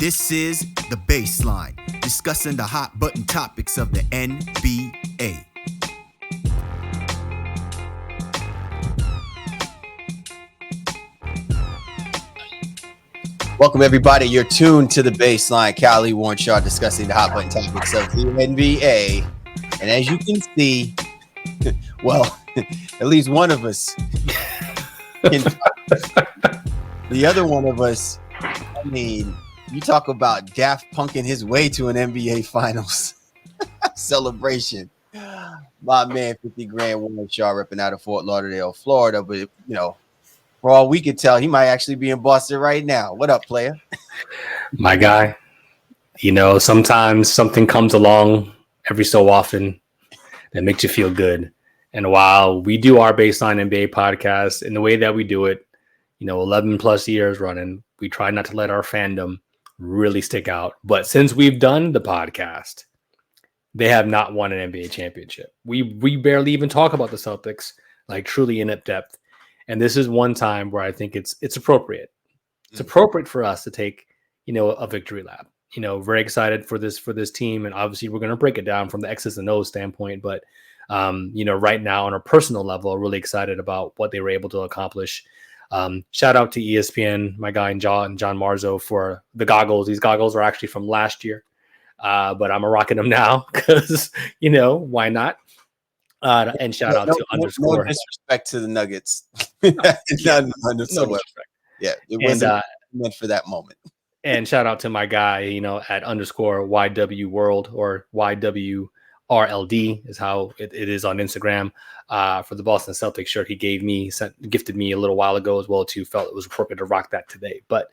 This is The Baseline, discussing the hot button topics of the NBA. Welcome, everybody. You're tuned to The Baseline. Callie Warrenshaw discussing the hot button topics of the NBA. And as you can see, well, at least one of us the other one of us, I mean, you talk about Daft Punking his way to an NBA Finals celebration. My man, 50 grand Warrenshaw, ripping out of Fort Lauderdale, Florida. But, for all we could tell, he might actually be in Boston right now. What up, player? My guy, sometimes something comes along every so often that makes you feel good. And while we do our Baseline NBA podcast in the way that we do it, 11 plus years running, we try not to let our fandom really stick out. But since we've done the podcast, they have not won an NBA championship. We barely even talk about the Celtics, like truly in depth. And this is one time where I think it's appropriate. It's appropriate for us to take, a victory lap. Very excited for this team. And obviously we're going to break it down from the X's and O's standpoint. But, right now on a personal level, really excited about what they were able to accomplish. Shout out to ESPN, my guy John Marzo, for the goggles. These goggles are actually from last year. But I'm rocking them now because, why not? And shout out to underscore. No disrespect to the Nuggets. No disrespect. Yeah, it wasn't meant for that moment. And shout out to my guy, at underscore YW World, or YWRLD is how it is on Instagram, for the Boston Celtics shirt he gifted me a little while ago as well too. Felt it was appropriate to rock that today. But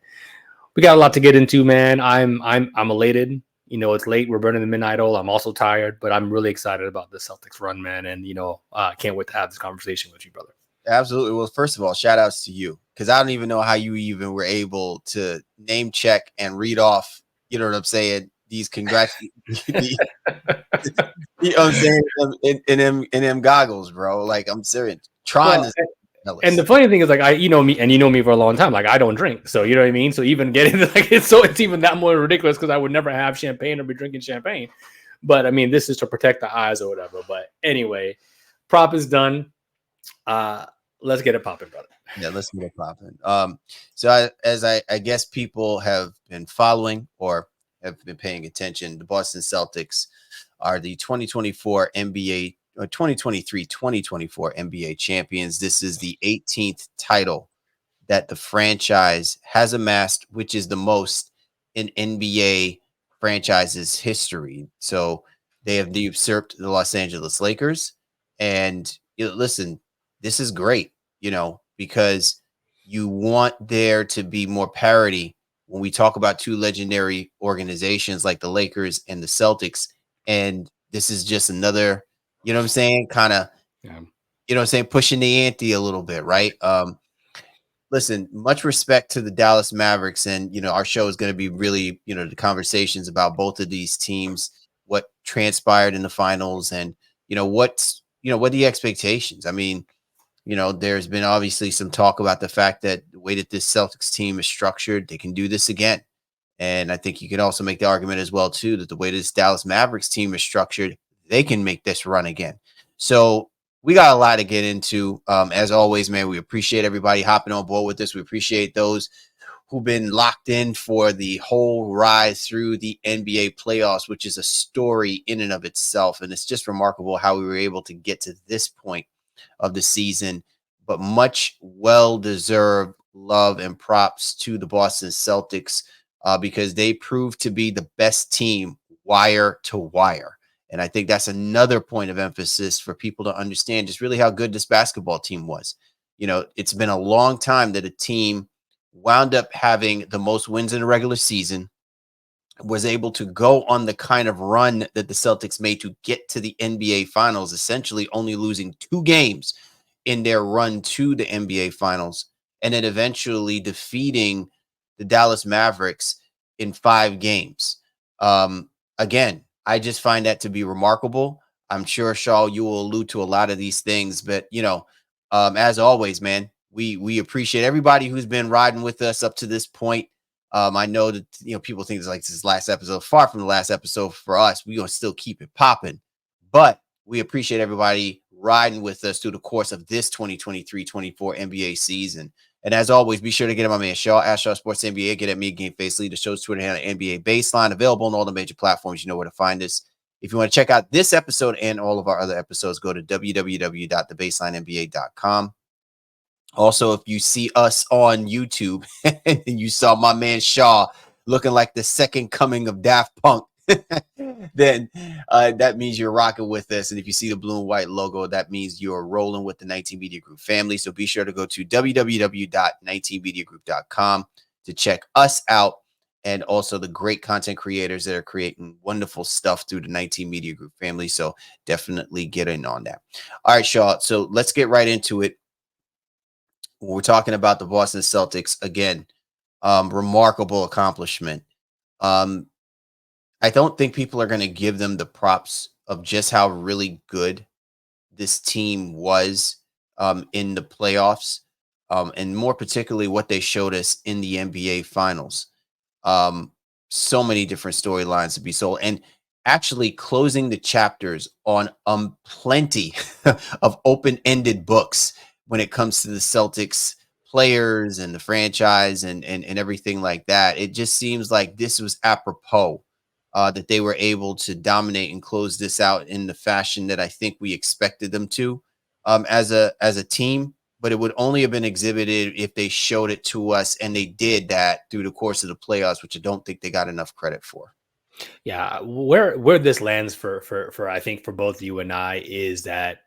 we got a lot to get into, man. I'm elated. It's late. We're burning the midnight oil. I'm also tired, but I'm really excited about the Celtics run, man. And, can't wait to have this conversation with you, brother. Absolutely. Well, first of all, shout outs to you, because I don't even know how you even were able to name check and read off, you know what I'm saying, these congrats, you know what I'm saying, in them goggles, bro. Like, I'm serious. And the funny thing is, like, me for a long time. Like, I don't drink, so you know what I mean. So even getting it's even that more ridiculous because I would never have champagne or be drinking champagne. But I mean, this is to protect the eyes or whatever. But anyway, prop is done. Let's get it popping, brother. Yeah, let's get it popping. So I guess people have been following or have been paying attention, the Boston Celtics are the 2024 NBA. 2023-2024 NBA champions. This is the 18th title that the franchise has amassed, which is the most in NBA franchises history. So they have usurped the Los Angeles Lakers. And listen, this is great, because you want there to be more parity when we talk about two legendary organizations like the Lakers and the Celtics. And this is just another, you know what I'm saying? Kind of, pushing the ante a little bit, right? Listen, much respect to the Dallas Mavericks. And, our show is going to be really, the conversations about both of these teams, what transpired in the finals and, what are the expectations? I mean, there's been obviously some talk about the fact that the way that this Celtics team is structured, they can do this again. And I think you can also make the argument as well, too, that the way this Dallas Mavericks team is structured, they can make this run again. So we got a lot to get into. As always, man, we appreciate everybody hopping on board with this. We appreciate those who've been locked in for the whole rise through the NBA playoffs, which is a story in and of itself. And it's just remarkable how we were able to get to this point of the season. But much well-deserved love and props to the Boston Celtics because they proved to be the best team wire to wire. And I think that's another point of emphasis for people to understand just really how good this basketball team was. It's been a long time that a team wound up having the most wins in the regular season, was able to go on the kind of run that the Celtics made to get to the NBA Finals, essentially only losing 2 games in their run to the NBA Finals, and then eventually defeating the Dallas Mavericks in 5 games. Again, I just find that to be remarkable. I'm sure, Shaw, you will allude to a lot of these things, but, as always, man, we appreciate everybody who's been riding with us up to this point. I know that people think it's like this last episode. Far from the last episode for us. We're gonna still keep it popping, but we appreciate everybody riding with us through the course of this 2023-24 NBA season. And as always, be sure to get at my man Shaw at Shaw Sports NBA. Get at me, Game Face Lead, the show's Twitter handle, NBA Baseline, available on all the major platforms. You know where to find us. If you want to check out this episode and all of our other episodes, go to www.thebaselineNBA.com. Also, if you see us on YouTube and you saw my man Shaw looking like the second coming of Daft Punk, then that means you're rocking with us. And if you see the blue and white logo, that means you're rolling with the 19 Media Group family. So be sure to go to www.19mediagroup.com to check us out, and also the great content creators that are creating wonderful stuff through the 19 Media Group family. So definitely get in on that. All right, Shaw. So let's get right into it. When we're talking about the Boston Celtics, again, remarkable accomplishment. I don't think people are going to give them the props of just how really good this team was in the playoffs, and more particularly what they showed us in the NBA Finals. So many different storylines to be sold, and actually closing the chapters on plenty of open-ended books when it comes to the Celtics players and the franchise and everything like that. It just seems like this was apropos. That they were able to dominate and close this out in the fashion that I think we expected them to as a team. But it would only have been exhibited if they showed it to us, and they did that through the course of the playoffs, which I don't think they got enough credit for. Yeah, where this lands for I think for both you and I is that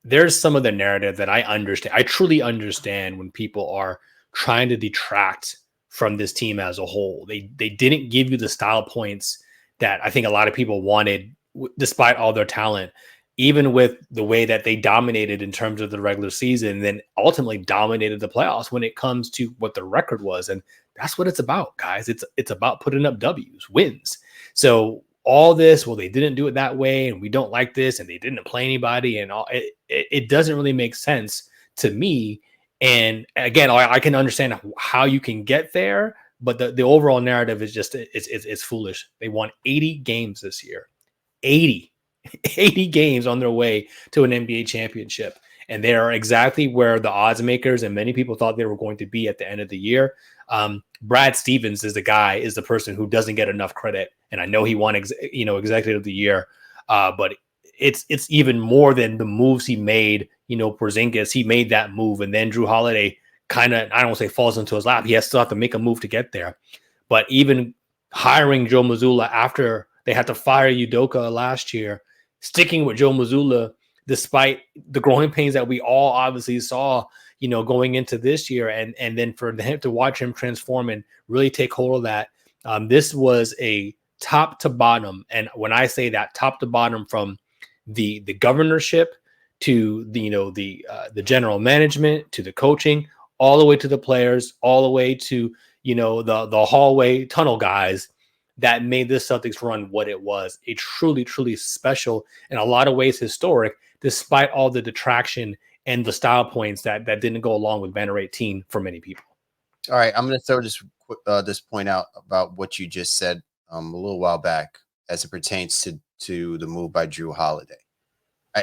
there's some of the narrative that I understand. I truly understand when people are trying to detract from this team as a whole. They didn't give you the style points that I think a lot of people wanted, despite all their talent, even with the way that they dominated in terms of the regular season, and then ultimately dominated the playoffs when it comes to what the record was. And that's what it's about, guys. It's about putting up W's, wins. So all this, well, they didn't do it that way, and we don't like this, and they didn't play anybody, and all it doesn't really make sense to me. And again, I can understand how you can get there, but the overall narrative is just it's foolish. They won 80 games this year, 80 games on their way to an NBA championship, and they are exactly where the odds makers and many people thought they were going to be at the end of the year. Brad Stevens is the person who doesn't get enough credit, and I know he won executive of the year, but it's even more than the moves he made. Porzingis, he made that move, and then Drew Holiday kind of, I don't want to say falls into his lap. He still have to make a move to get there. But even hiring Joe Mazzulla after they had to fire Udoka last year, sticking with Joe Mazzulla despite the growing pains that we all obviously saw, going into this year, and then for him to watch him transform and really take hold of that. This was a top to bottom, and when I say that, top to bottom, from the governorship to the general management to the coaching, all the way to the players, all the way to the hallway tunnel guys, that made this Celtics run what it was. A truly, truly special, in a lot of ways historic, despite all the detraction and the style points that didn't go along with Banner 18 for many people. All right, I'm going to throw this point out about what you just said a little while back as it pertains to the move by Drew Holiday.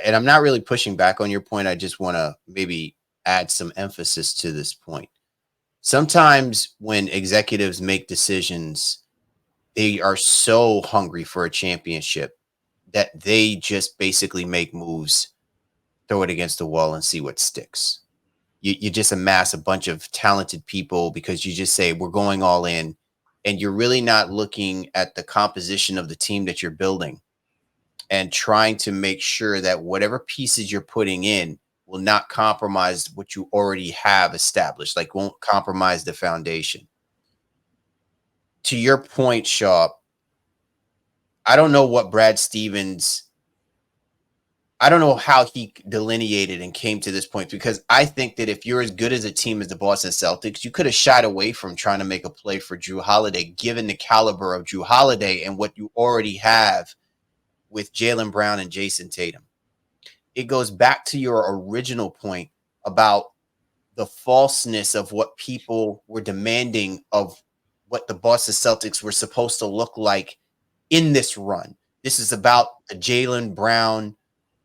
And I'm not really pushing back on your point. I just want to maybe add some emphasis to this point. Sometimes when executives make decisions, they are so hungry for a championship that they just basically make moves, throw it against the wall, and see what sticks. You just amass a bunch of talented people because you just say, we're going all in, and you're really not looking at the composition of the team that you're building and trying to make sure that whatever pieces you're putting in will not compromise what you already have established, like won't compromise the foundation. To your point, Shaw, I don't know what Brad Stevens, I don't know how he delineated and came to this point, because I think that if you're as good as a team as the Boston Celtics, you could have shied away from trying to make a play for Drew Holiday, given the caliber of Drew Holiday and what you already have with Jaylen Brown and Jayson Tatum. It goes back to your original point about the falseness of what people were demanding of what the Boston Celtics were supposed to look like in this run. This is about the Jaylen Brown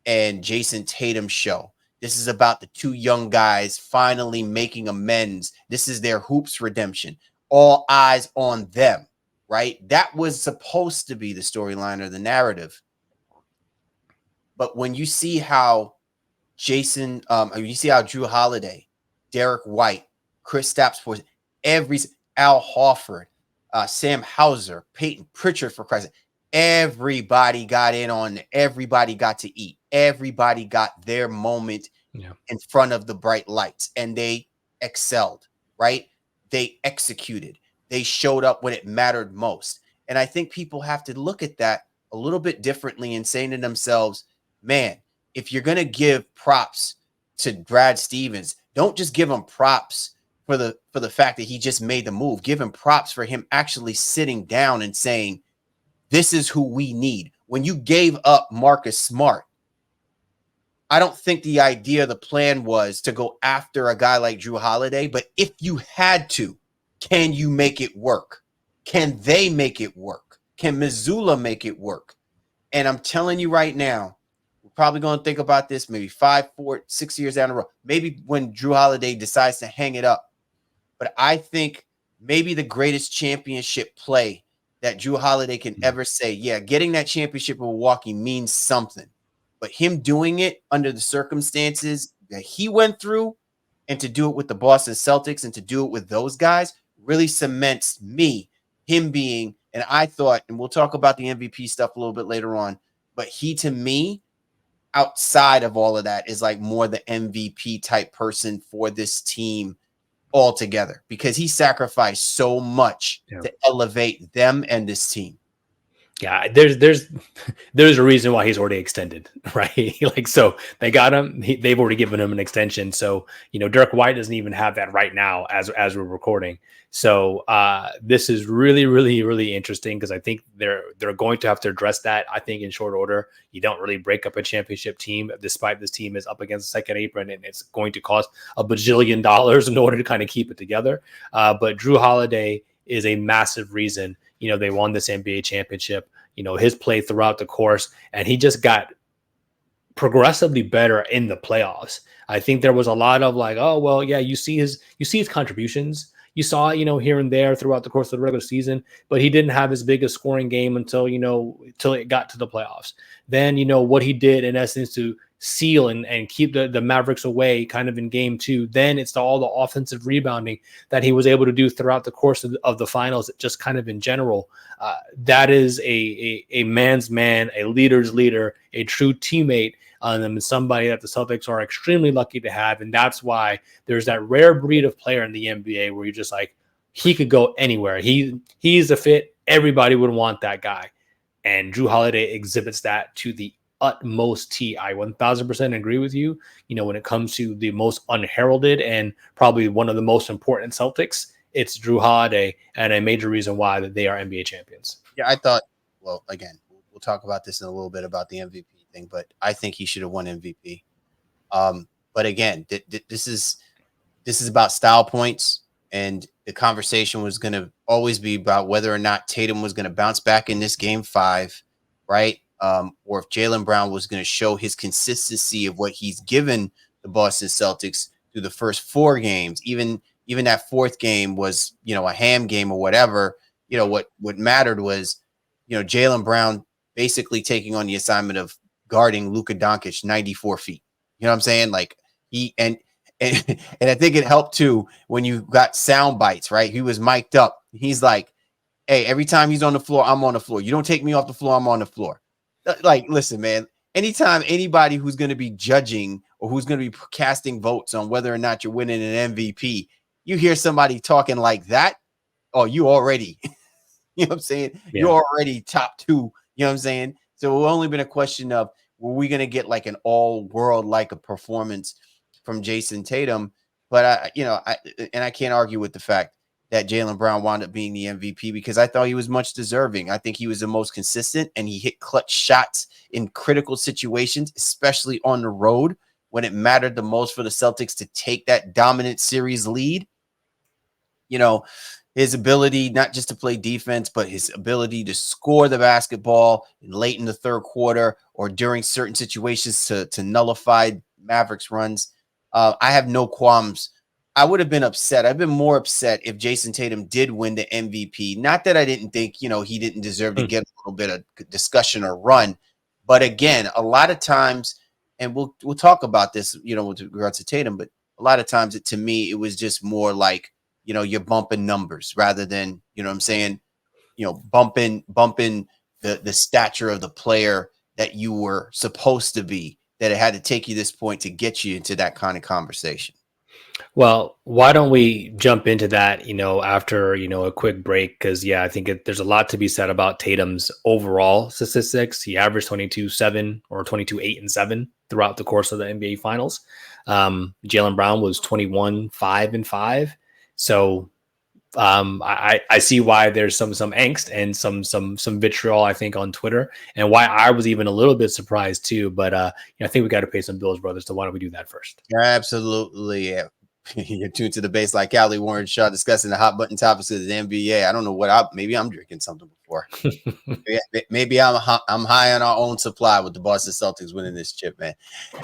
and Jayson Tatum show. This is about the two young guys finally making amends. This is their hoops redemption. All eyes on them, right? That was supposed to be the storyline or the narrative. But when you see how you see how Drew Holiday, Derek White, Chris Stapps, Al Horford, Sam Hauser, Peyton Pritchard, for Christ's sake, everybody got in on it. Everybody got to eat. Everybody got their moment in front of the bright lights, and they excelled, right? They executed. They showed up when it mattered most. And I think people have to look at that a little bit differently and saying to themselves, man, if you're going to give props to Brad Stevens, don't just give him props for the fact that he just made the move. Give him props for him actually sitting down and saying, this is who we need. When you gave up Marcus Smart, I don't think the idea, the plan was to go after a guy like Drew Holiday, but if you had to, can you make it work? Can they make it work? Can Missoula make it work? And I'm telling you right now, we're probably going to think about this maybe 5, 4, 6 years down the road. Maybe when Drew Holiday decides to hang it up. But I think maybe the greatest championship play that Drew Holiday can ever say, yeah, getting that championship in Milwaukee means something. But him doing it under the circumstances that he went through, and to do it with the Boston Celtics and to do it with those guys really cements him being, and I thought, and we'll talk about the MVP stuff a little bit later on, but he, to me, outside of all of that, is like more the MVP type person for this team altogether, because he sacrificed so much to elevate them and this team. Yeah, there's a reason why he's already extended, right? Like, so they got him. They've already given him an extension. So, Derek White doesn't even have that right now as we're recording. So this is really, really, really interesting, because I think they're going to have to address that, I think, in short order. You don't really break up a championship team, despite this team is up against the second apron, and it's going to cost $1 bajillion in order to kind of keep it together. But Drew Holiday is a massive reason, they won this NBA championship, his play throughout the course, and he just got progressively better in the playoffs. I think there was a lot of like, oh, well, yeah, you see his contributions. You saw, here and there throughout the course of the regular season, but he didn't have his biggest scoring game until it got to the playoffs. Then, what he did in essence to seal and keep the Mavericks away kind of in game 2. Then it's all the offensive rebounding that he was able to do throughout the course of the finals, just kind of in general. That is a man's man, a leader's leader, a true teammate, and somebody that the Celtics are extremely lucky to have. And that's why there's that rare breed of player in the NBA where you're just like, he could go anywhere. He's a fit. Everybody would want that guy. And Drew Holiday exhibits that to the utmost T. I 1000% agree with you. When it comes to the most unheralded and probably one of the most important Celtics, it's Drew Holiday, and a major reason why that they are NBA champions. Yeah, I thought, well, again, we'll talk about this in a little bit about the MVP thing, but I think he should have won MVP. But again, this is about style points, and the conversation was going to always be about whether or not Tatum was going to bounce back in this game 5, right? Or if Jaylen Brown was going to show his consistency of what he's given the Boston Celtics through the first 4 games. Even that 4th game was, a ham game or whatever. What mattered was, Jaylen Brown basically taking on the assignment of guarding Luka Doncic 94 feet. You know what I'm saying? Like and I think it helped too when you got sound bites, right? He was mic'd up. He's like, hey, every time he's on the floor, I'm on the floor. You don't take me off the floor, I'm on the floor. Like, listen, man, anytime anybody who's going to be judging or who's going to be casting votes on whether or not you're winning an MVP, you hear somebody talking like that, oh, you already, you know what I'm saying? Yeah. You're already top 2, you know what I'm saying? So it's only been a question of, were we going to get like an all-world like a performance from Jayson Tatum? But I can't argue with the fact that Jaylen Brown wound up being the MVP, because I thought he was much deserving. I think he was the most consistent, and he hit clutch shots in critical situations, especially on the road when it mattered the most for the Celtics to take that dominant series lead. his ability not just to play defense, but his ability to score the basketball late in the third quarter or during certain situations to nullify Mavericks runs. I have no qualms. I would have been upset. I've been more upset if Jayson Tatum did win the MVP. Not that I didn't think, he didn't deserve to get a little bit of discussion or run. But again, a lot of times, and we'll talk about this, with regards to Tatum, but a lot of times to me, it was just more like, you're bumping numbers rather than, what I'm saying, bumping the stature of the player that you were supposed to be, that it had to take you this point to get you into that kind of conversation. Well, why don't we jump into that, after, a quick break? Because, I think there's a lot to be said about Tatum's overall statistics. He averaged 22-7 or 22-8-7 throughout the course of the NBA Finals. Jaylen Brown was 21-5-5. So I see why there's some angst and some vitriol, I think, on Twitter, and why I was even a little bit surprised too. But I think we got to pay some bills, brothers. So why don't we do that first? Absolutely. Yeah. You're tuned to the Baseline. Callie Warren Shaw discussing the hot button topics of the NBA. I don't know maybe I'm drinking something before. maybe I'm high on our own supply with the Boston Celtics winning this chip, man.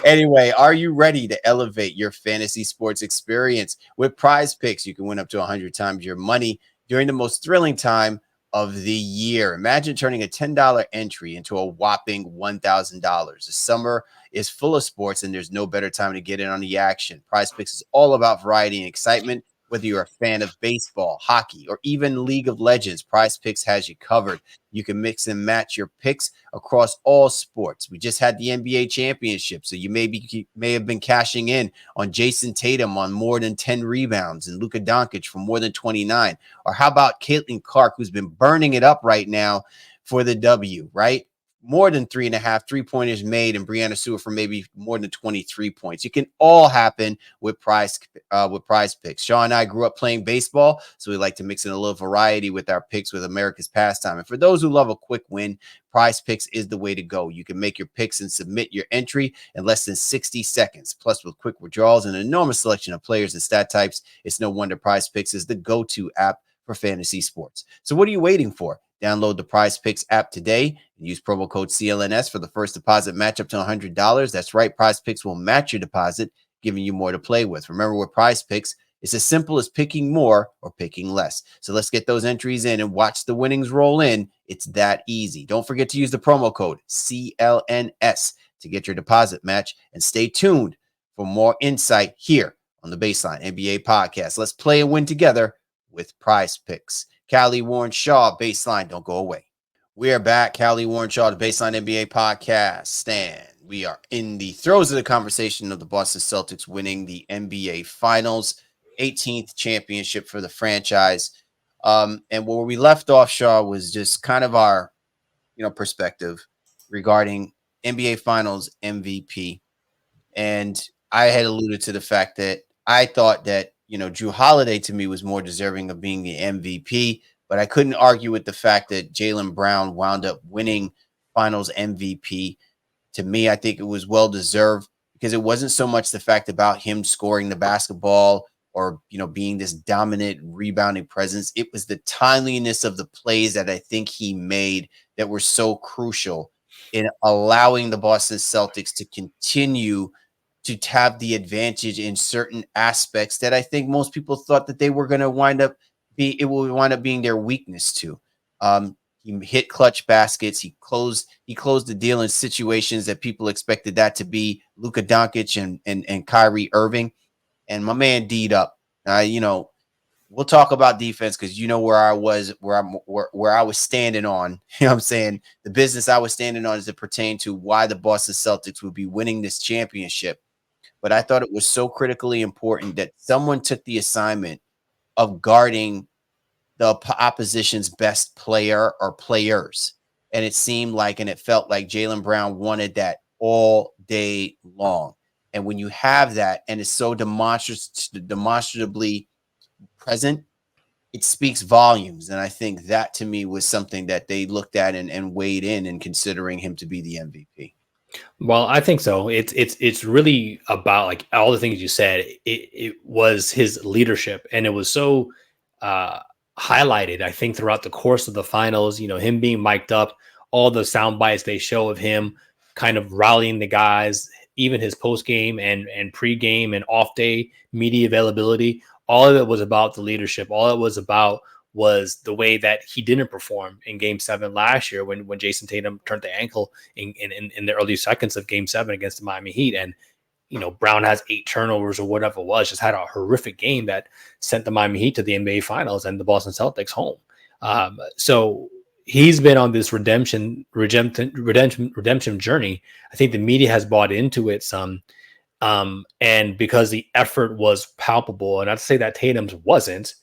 Anyway, are you ready to elevate your fantasy sports experience? With Prize Picks, you can win up to 100 times your money during the most thrilling time of the year. Imagine turning a $10 entry into a whopping $1,000. The summer is full of sports, and there's no better time to get in on the action. Prize Picks is all about variety and excitement. Whether you're a fan of baseball, hockey, or even League of Legends, Prize Picks has you covered. You can mix and match your picks across all sports. We just had the NBA championship, so you may have been cashing in on Jayson Tatum on more than 10 rebounds and Luka Doncic for more than 29. Or how about Caitlin Clark, who's been burning it up right now for the W, right? More than 3.5 3-pointers made, and Brianna Stewart for maybe more than 23 points. You can all happen with Prize Picks. Sean and I grew up playing baseball, so we like to mix in a little variety with our picks with America's pastime. And for those who love a quick win, Prize Picks is the way to go. You can make your picks and submit your entry in less than 60 seconds. Plus, with quick withdrawals and an enormous selection of players and stat types, it's no wonder Prize Picks is the go-to app for fantasy sports. So what are you waiting for? Download the Prize Picks app today and use promo code CLNS for the first deposit match up to $100. That's right. Prize Picks will match your deposit, giving you more to play with. Remember, with Prize Picks, it's as simple as picking more or picking less. So let's get those entries in and watch the winnings roll in. It's that easy. Don't forget to use the promo code CLNS to get your deposit match, and stay tuned for more insight here on the Baseline NBA podcast. Let's play and win together with Prize Picks. Callie Warren Shaw, Baseline, don't go away. We are back. Callie Warren Shaw, the Baseline NBA podcast. And we are in the throes of the conversation of the Boston Celtics winning the NBA Finals, 18th championship for the franchise. And where we left off, Shaw, was just kind of our, perspective regarding NBA Finals MVP. And I had alluded to the fact that I thought that, Drew Holiday to me was more deserving of being the MVP, but I couldn't argue with the fact that Jaylen Brown wound up winning Finals MVP. To me, I think it was well deserved, because it wasn't so much the fact about him scoring the basketball or, being this dominant rebounding presence. It was the timeliness of the plays that I think he made that were so crucial in allowing the Boston Celtics to continue to have the advantage in certain aspects that I think most people thought that they were going to wind up being their weakness to. He hit clutch baskets. He closed the deal in situations that people expected that to be Luka Doncic and Kyrie Irving. And my man D'd up. We'll talk about defense, because where I was standing on. You know what I'm saying? The business I was standing on as it pertained to why the Boston Celtics would be winning this championship. But I thought it was so critically important that someone took the assignment of guarding the opposition's best player or players. And it seemed like, and it felt like Jaylen Brown wanted that all day long. And when you have that, and it's so demonstrably present, it speaks volumes. And I think that, to me, was something that they looked at and weighed in considering him to be the MVP. Well, I think so. It's really about, like, all the things you said. It was his leadership, and it was so highlighted, I think, throughout the course of the finals, him being mic'd up, all the sound bites they show of him kind of rallying the guys, even his post game and pre-game and off day media availability. All of it was about the leadership. All it was about was the way that he didn't perform in Game 7 last year when Jayson Tatum turned the ankle in the early seconds of Game 7 against the Miami Heat. And Brown has 8 turnovers or whatever it was, just had a horrific game that sent the Miami Heat to the NBA Finals and the Boston Celtics home. So he's been on this redemption journey. I think the media has bought into it some. And because the effort was palpable, and I'd say that Tatum's wasn't,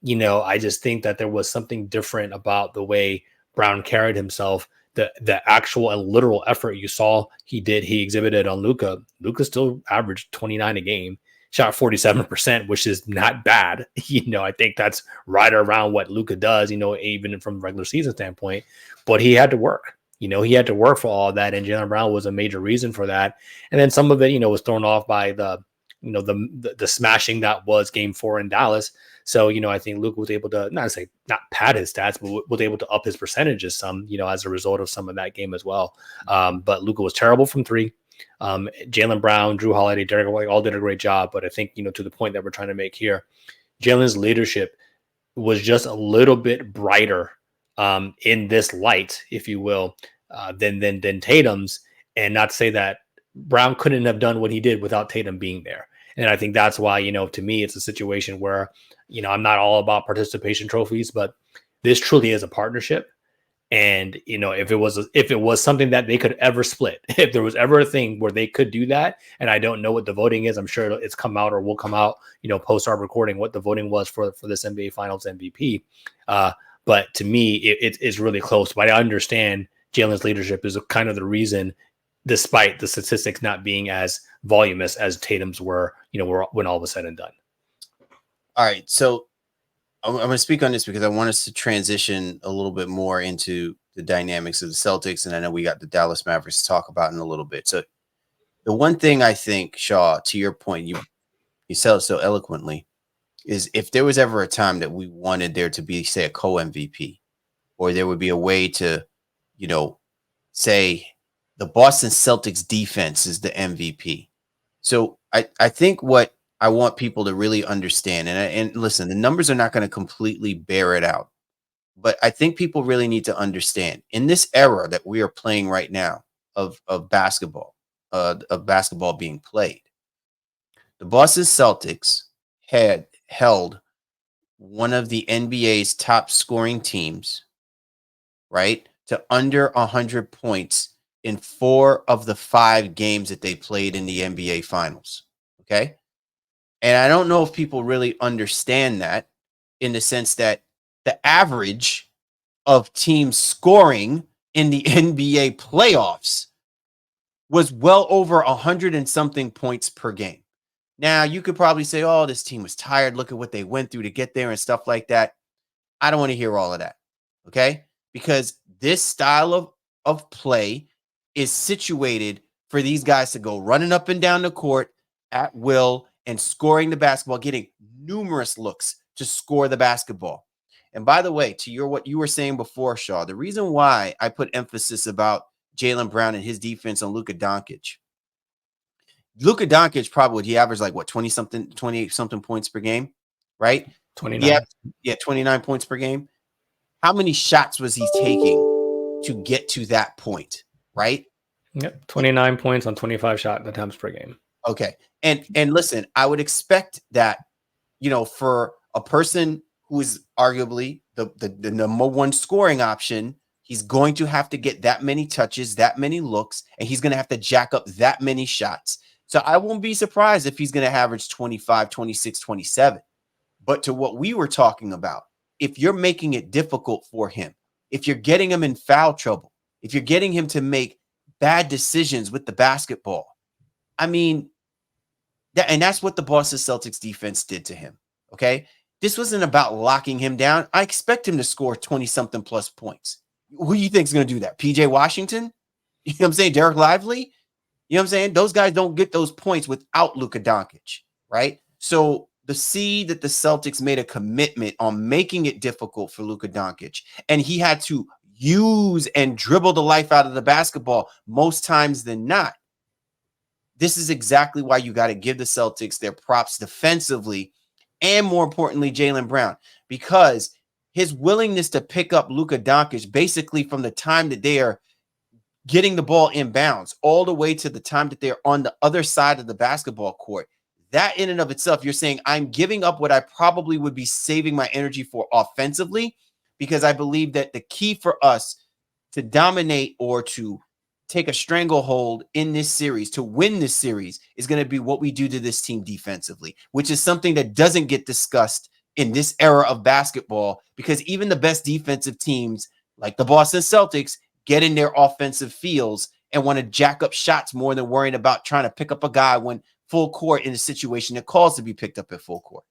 I just think that there was something different about the way Brown carried himself. The actual and literal effort you saw he exhibited on Luka. Luka still averaged 29 a game, shot 47%, which is not bad. I think that's right around what Luka does, even from a regular season standpoint. But he had to work. He had to work for all that, and Jaylen Brown was a major reason for that. And then some of it, was thrown off by the smashing that was Game 4 in Dallas. So, I think Luka was able to not pad his stats, but was able to up his percentages some, as a result of some of that game as well. But Luka was terrible from 3. Jaylen Brown, Drew Holiday, Derek White all did a great job. But I think, to the point that we're trying to make here, Jaylen's leadership was just a little bit brighter in this light, if you will, than Tatum's. And not to say that Brown couldn't have done what he did without Tatum being there. And I think that's why, to me, it's a situation where, I'm not all about participation trophies, but this truly is a partnership. And, if it was something that they could ever split, if there was ever a thing where they could do that, and I don't know what the voting is, I'm sure it's come out or will come out, post our recording, what the voting was for this NBA Finals MVP. But to me, it's really close. But I understand Jaylen's leadership is kind of the reason, despite the statistics not being as voluminous as Tatum's were, when all was said and done. All right. So I'm going to speak on this because I want us to transition a little bit more into the dynamics of the Celtics. And I know we got the Dallas Mavericks to talk about in a little bit. So the one thing I think, Shaw, to your point, you said it so eloquently, is if there was ever a time that we wanted there to be, say, a co-MVP, or there would be a way to, say the Boston Celtics defense is the MVP. So I think what I want people to really understand, and listen, the numbers are not going to completely bear it out, but I think people really need to understand in this era that we are playing right now of basketball being played, the Boston Celtics had held one of the NBA's top scoring teams, right, to under 100 points in 4 of the 5 games that they played in the NBA Finals. Okay. And I don't know if people really understand that, in the sense that the average of teams scoring in the NBA playoffs was well over 100 and something points per game. Now, you could probably say, oh, this team was tired. Look at what they went through to get there and stuff like that. I don't want to hear all of that. Okay. Because this style of play is situated for these guys to go running up and down the court at will and scoring the basketball, getting numerous looks to score the basketball. And by the way, to what you were saying before, Shaw, the reason why I put emphasis about Jaylen Brown and his defense on Luka Doncic. Luka Doncic probably, he averaged 28 something points per game, right? 29. Yeah, 29 points per game. How many shots was he taking to get to that point, right? Yep, 29 points on 25 shot attempts per game. Okay. And listen, I would expect that, for a person who is arguably the number one scoring option, he's going to have to get that many touches, that many looks, and he's going to have to jack up that many shots. So I won't be surprised if he's going to average 25, 26, 27. But to what we were talking about, if you're making it difficult for him, if you're getting him in foul trouble, if you're getting him to make bad decisions with the basketball, I mean, that's what the Boston Celtics defense did to him. Okay. This wasn't about locking him down. I expect him to score 20 something plus points. Who do you think is going to do that? PJ Washington? You know what I'm saying? Derek Lively? You know what I'm saying? Those guys don't get those points without Luka Doncic, right? So see that the Celtics made a commitment on making it difficult for Luka Doncic, and he had to use and dribble the life out of the basketball most times than not. This is exactly why you got to give the Celtics their props defensively, and more importantly, Jaylen Brown, because his willingness to pick up Luka Doncic basically from the time that they are getting the ball inbounds all the way to the time that they're on the other side of the basketball court. That in and of itself, you're saying I'm giving up what I probably would be saving my energy for offensively, because I believe that the key for us to dominate or to take a stranglehold in this series, to win this series, is going to be what we do to this team defensively, which is something that doesn't get discussed in this era of basketball, because even the best defensive teams like the Boston Celtics get in their offensive fields and want to jack up shots more than worrying about trying to pick up a guy when full court in a situation that calls to be picked up at full court.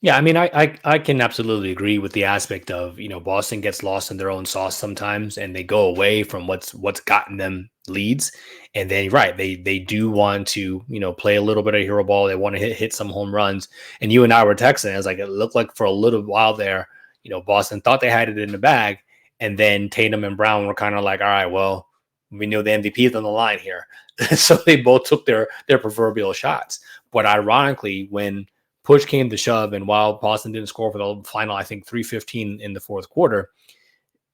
Yeah, I mean, I can absolutely agree with the aspect of, Boston gets lost in their own sauce sometimes, and they go away from what's gotten them leads. And then, right, they do want to, play a little bit of hero ball. They want to hit some home runs. And you and I were texting. It's like, it looked like for a little while there, Boston thought they had it in the bag. And then Tatum and Brown were kind of like, all right, well, we know the MVP is on the line here. So they both took their proverbial shots. But ironically, when push came to shove, and while Boston didn't score for the final, I think 3:15 in the fourth quarter,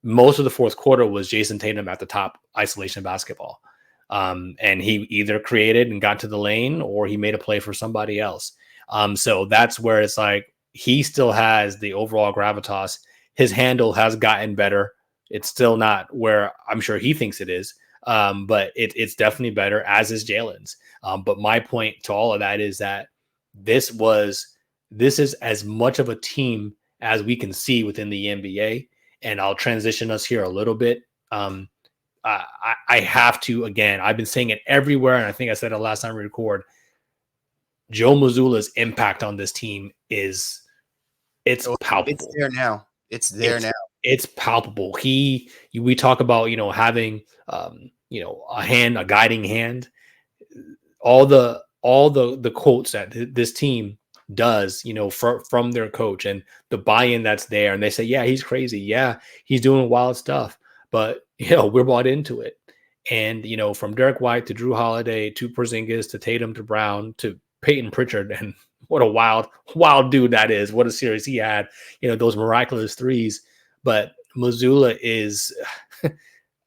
most of the fourth quarter was Jayson Tatum at the top isolation basketball. And he either created and got to the lane, or he made a play for somebody else. So that's where it's like, he still has the overall gravitas. His handle has gotten better. It's still not where I'm sure he thinks it is, but it's definitely better, as is Jaylen's. But my point to all of that is that this is as much of a team as we can see within the NBA. And I'll transition us here a little bit. I have to, again, I've been saying it everywhere, and I think I said it last time we record. Joe Mazzulla's impact on this team it's palpable. It's there now. It's there now. It's palpable. We talk about, having, a guiding hand. All the quotes that this team does, from their coach, and the buy-in that's there. And they say, yeah, he's crazy. Yeah, he's doing wild stuff, but we're bought into it. And, from Derek White to Drew Holiday to Porzingis to Tatum to Brown to Peyton Pritchard, and what a wild dude that is. What a series he had, those miraculous threes. But Mazzulla is,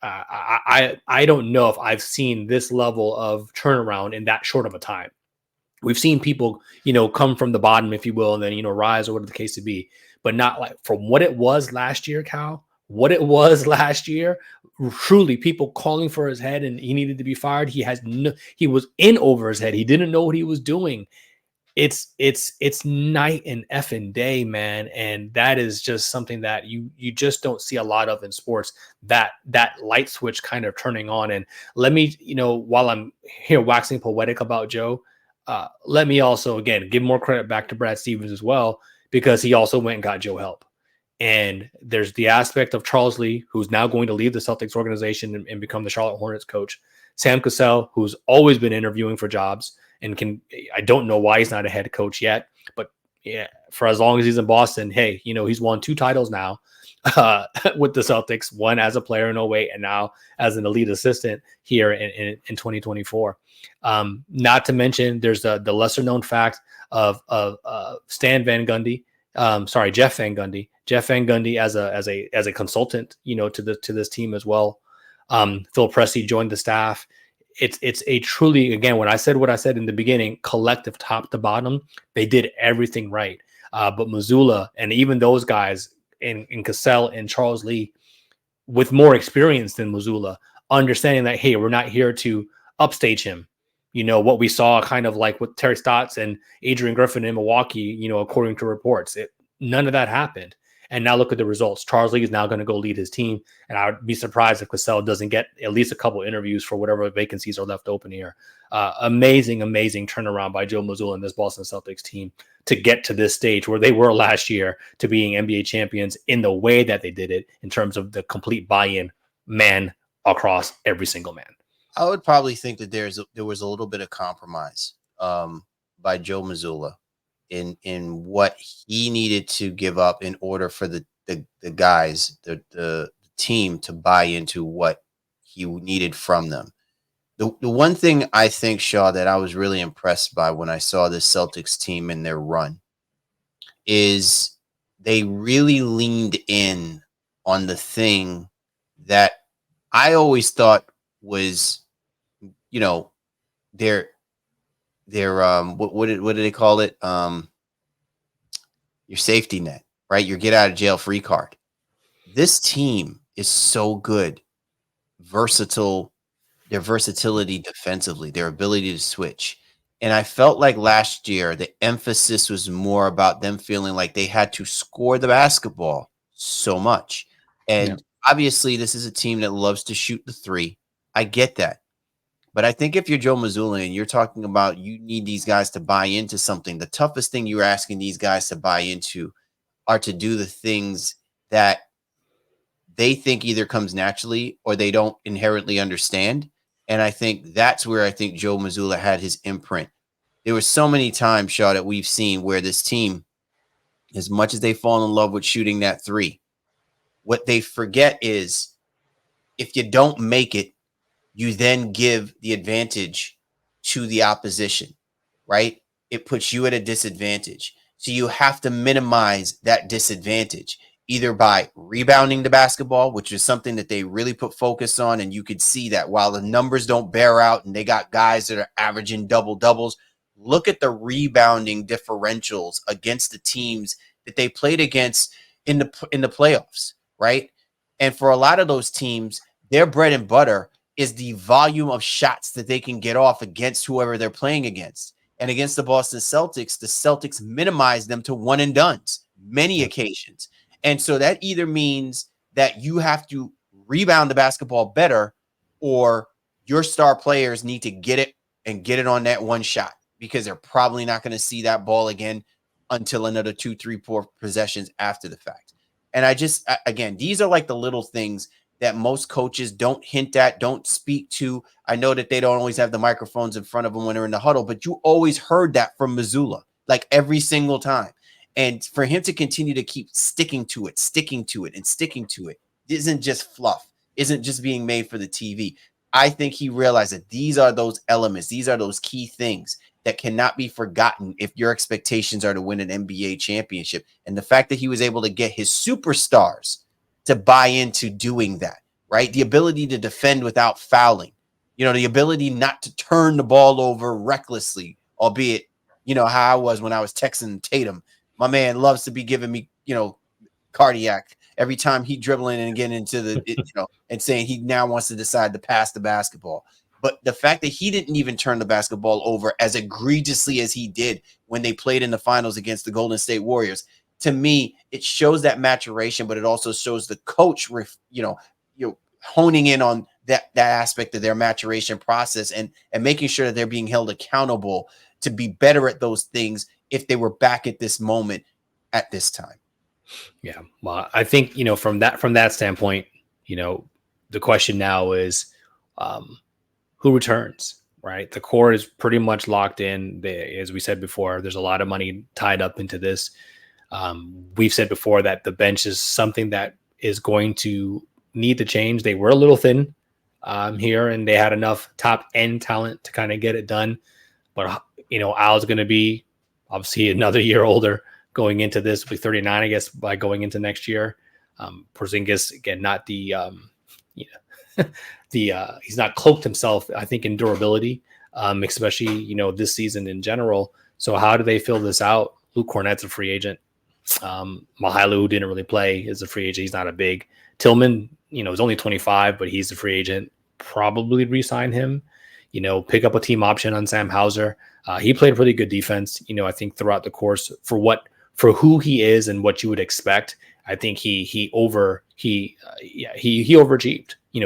I don't know if I've seen this level of turnaround in that short of a time. We've seen people, come from the bottom, if you will, and then, rise, or whatever the case to be, but not like from what it was last year, Cal, truly people calling for his head, and he needed to be fired. He was in over his head. He didn't know what he was doing. It's night and effing day, man. And that is just something that you just don't see a lot of in sports, that light switch kind of turning on. And let me, while I'm here waxing poetic about Joe, let me also, again, give more credit back to Brad Stevens as well, because he also went and got Joe help. And there's the aspect of Charles Lee, who's now going to leave the Celtics organization and become the Charlotte Hornets coach. Sam Cassell, who's always been interviewing for jobs, and I don't know why he's not a head coach yet, but yeah, for as long as he's in Boston, hey, he's won 2 titles now with the Celtics, one as a player in 2008 and now as an elite assistant here in 2024. Not to mention, there's the lesser known fact of Jeff Van Gundy. Jeff Van Gundy as a consultant, to this team as well. Phil Pressey joined the staff. It's a truly, again, when I said what I said in the beginning, collective top to bottom, they did everything right. But Mazzulla and even those guys in Cassell and Charles Lee, with more experience than Mazzulla, understanding that, hey, we're not here to upstage him. What we saw kind of like with Terry Stotts and Adrian Griffin in Milwaukee, according to reports, none of that happened. And now look at the results. Charles Lee is now going to go lead his team. And I would be surprised if Cassell doesn't get at least a couple interviews for whatever vacancies are left open here. Amazing turnaround by Joe Mazzulla and this Boston Celtics team to get to this stage where they were last year, to being NBA champions in the way that they did it, in terms of the complete buy-in, man across every single man. I would probably think that there was a little bit of compromise by Joe Mazzulla in what he needed to give up in order for the guys, the team to buy into what he needed from them. The one thing I think, Shaw, that I was really impressed by when I saw this Celtics team in their run is they really leaned in on the thing that I always thought was, you know, their what do they call it? Your safety net, right? Your get out of jail free card. This team is so good, versatile, their versatility defensively, their ability to switch. And I felt like last year, the emphasis was more about them feeling like they had to score the basketball so much. And obviously, this is a team that loves to shoot the three. I get that. But I think if you're Joe Mazzulla and you're talking about you need these guys to buy into something, the toughest thing you're asking these guys to buy into are to do the things that they think either comes naturally or they don't inherently understand. And I think that's where I think Joe Mazzulla had his imprint. There were so many times, Shaw, that we've seen where this team, as much as they fall in love with shooting that three, what they forget is if you don't make it, you then give the advantage to the opposition, right? It puts you at a disadvantage. So you have to minimize that disadvantage, either by rebounding the basketball, which is something that they really put focus on. And you could see that while the numbers don't bear out and they got guys that are averaging double doubles, look at the rebounding differentials against the teams that they played against in the playoffs, right? And for a lot of those teams, their bread and butter is the volume of shots that they can get off against whoever they're playing against. And against the Boston Celtics minimize them to one and dones many occasions. And so that either means that you have to rebound the basketball better, or your star players need to get it and get it on that one shot, because they're probably not going to see that ball again until another 2, 3, 4 possessions after the fact. And again, these are like the little things that most coaches don't hint at, don't speak to. I know that they don't always have the microphones in front of them when they're in the huddle, but you always heard that from Mazzulla, like every single time. And for him to continue to keep sticking to it isn't just fluff, isn't just being made for the TV. I think he realized that these are those elements, these are those key things that cannot be forgotten if your expectations are to win an NBA championship. And the fact that he was able to get his superstars to buy into doing that, right? The ability to defend without fouling, the ability not to turn the ball over recklessly, albeit, how I was when I was texting Tatum. My man loves to be giving me, cardiac every time he dribbling and getting into the, and saying he now wants to decide to pass the basketball. But the fact that he didn't even turn the basketball over as egregiously as he did when they played in the finals against the Golden State Warriors, to me, it shows that maturation, but it also shows the coach, honing in on that aspect of their maturation process and making sure that they're being held accountable to be better at those things if they were back at this moment at this time. Yeah. Well, I think, from that standpoint, the question now is who returns, right? The core is pretty much locked in. As we said before, there's a lot of money tied up into this. We've said before that the bench is something that is going to need to change. They were a little thin here, and they had enough top end talent to kind of get it done. But, Al's going to be obviously another year older going into this, be 39, I guess, by going into next year. Porzingis, again, not the, he's not cloaked himself, I think, in durability, especially, this season in general. So how do they fill this out? Luke Cornett's a free agent. Mahalo, who didn't really play, is a free agent. He's not a big. Tillman, is only 25, but he's a free agent. Probably re-sign him. Pick up a team option on Sam Hauser. He played pretty good defense. I think throughout the course for who he is and what you would expect. I think he overachieved.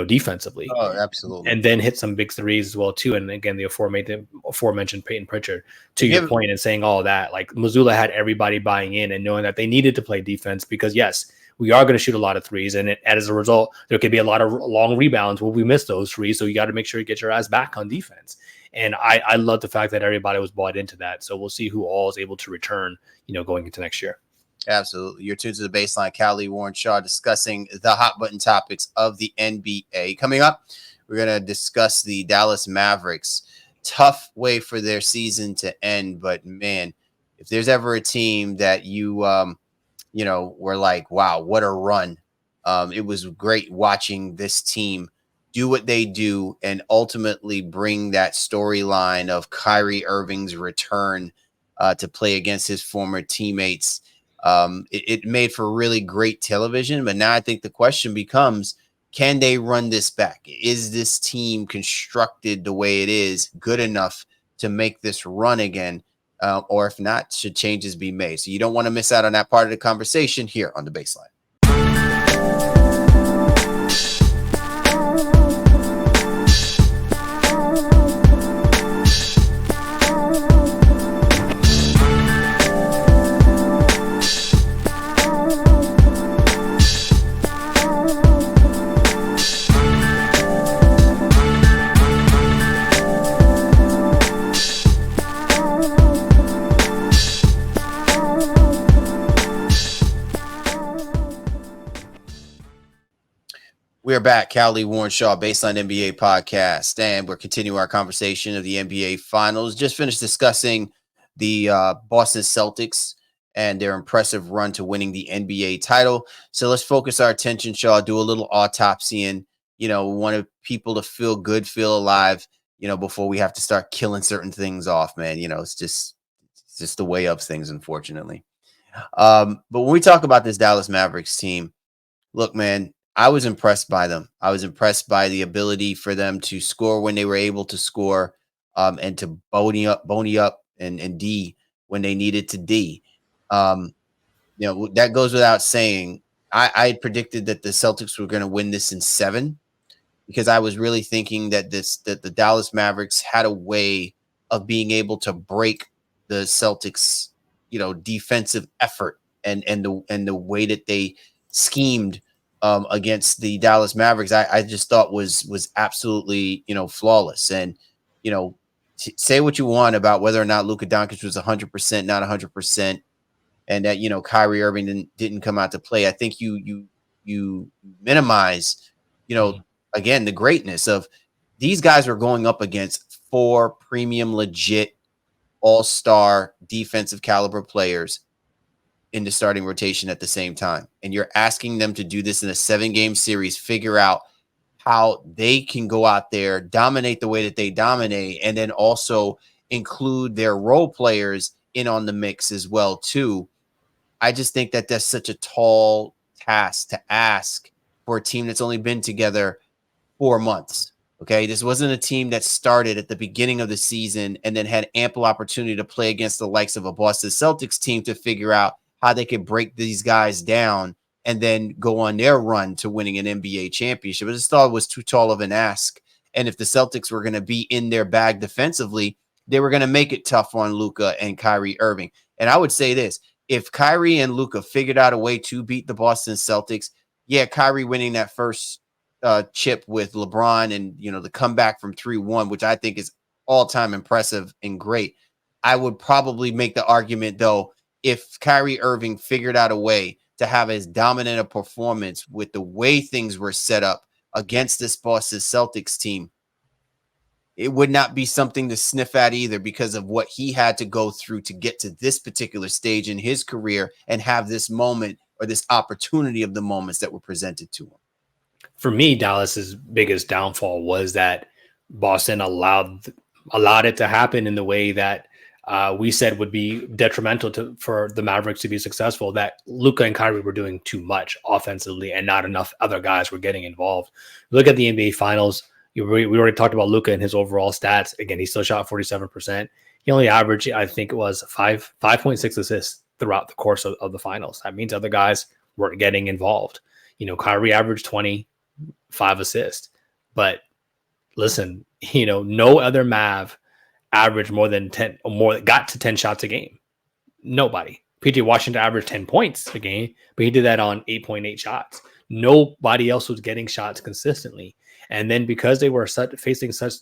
Defensively. Oh, absolutely. And then hit some big threes as well too. And again, the aforementioned Peyton Pritchard. To your point and saying all that, like Mazzulla had everybody buying in and knowing that they needed to play defense because yes, we are going to shoot a lot of threes, and as a result, there could be a lot of long rebounds where we miss those threes. So you got to make sure you get your ass back on defense. And I love the fact that everybody was bought into that. So we'll see who all is able to return, going into next year. Absolutely. You're tuned to the Baseline. Callie Warren Shaw discussing the hot button topics of the NBA. Coming up, we're going to discuss the Dallas Mavericks. Tough way for their season to end, but man, if there's ever a team that you were like, wow, what a run. It was great watching this team do what they do and ultimately bring that storyline of Kyrie Irving's return to play against his former teammates. It made for really great television, but now I think the question becomes, can they run this back? Is this team constructed the way it is good enough to make this run again? Or if not, should changes be made? So you don't want to miss out on that part of the conversation here on the Baseline. We are back, Callie Warren Shaw, Baseline NBA podcast, and we're continuing our conversation of the NBA Finals. Just finished discussing the Boston Celtics and their impressive run to winning the NBA title. So let's focus our attention, Shaw, do a little autopsy and, we want people to feel good, feel alive, before we have to start killing certain things off, man. It's just the way of things, unfortunately. But when we talk about this Dallas Mavericks team, look, man, I was impressed by them. I was impressed by the ability for them to score when they were able to score, and to bony up and D when they needed to D. That goes without saying. I had predicted that the Celtics were going to win this in 7 because I was really thinking that the Dallas Mavericks had a way of being able to break the Celtics, defensive effort and the way that they schemed against the Dallas Mavericks, I just thought was absolutely, flawless. And, say what you want about whether or not Luka Doncic was 100%, not 100%, and that, Kyrie Irving didn't come out to play. I think you minimize, again, the greatness of these guys were going up against 4 premium, legit, all-star defensive caliber players in the starting rotation at the same time. And you're asking them to do this in a 7-game series, figure out how they can go out there, dominate the way that they dominate, and then also include their role players in on the mix as well, too. I just think that that's such a tall task to ask for a team that's only been together 4 months. Okay, this wasn't a team that started at the beginning of the season and then had ample opportunity to play against the likes of a Boston Celtics team to figure out how they could break these guys down and then go on their run to winning an NBA championship. I just thought it was too tall of an ask. And if the Celtics were going to be in their bag defensively, they were going to make it tough on Luka and Kyrie Irving. And I would say this, if Kyrie and Luka figured out a way to beat the Boston Celtics, yeah, Kyrie winning that first chip with LeBron and, the comeback from 3-1, which I think is all-time impressive and great. I would probably make the argument, though, if Kyrie Irving figured out a way to have as dominant a performance with the way things were set up against this Boston Celtics team, it would not be something to sniff at either because of what he had to go through to get to this particular stage in his career and have this moment or this opportunity of the moments that were presented to him. For me, Dallas's biggest downfall was that Boston allowed it to happen in the way that we said would be detrimental for the Mavericks to be successful, that Luka and Kyrie were doing too much offensively and not enough other guys were getting involved. Look at the NBA Finals. We already talked about Luka and his overall stats. Again, he still shot 47%. He only averaged, I think it was 5.6 assists throughout the course of the finals. That means other guys weren't getting involved. Kyrie averaged 25 assists. But listen, no other Mav averaged more than 10 or more, got to 10 shots a game. Nobody. PJ Washington averaged 10 points a game, but he did that on 8.8 shots. Nobody else was getting shots consistently. And then because they were facing such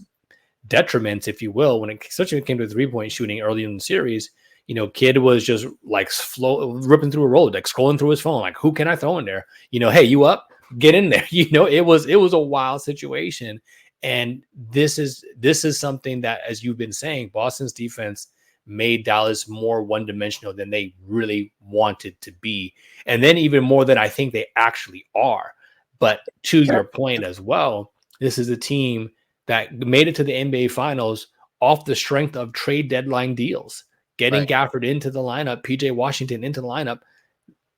detriments, if you will, especially when it came to 3-point shooting early in the series. Kid was just like ripping through a Rolodex, scrolling through his phone, like, who can I throw in there? Hey, you up? Get in there. It was a wild situation. And this is something that, as you've been saying, Boston's defense made Dallas more one-dimensional than they really wanted to be. And then even more than I think they actually are. But to your point as well, this is a team that made it to the NBA Finals off the strength of trade deadline deals, getting Gafford into the lineup, PJ Washington into the lineup.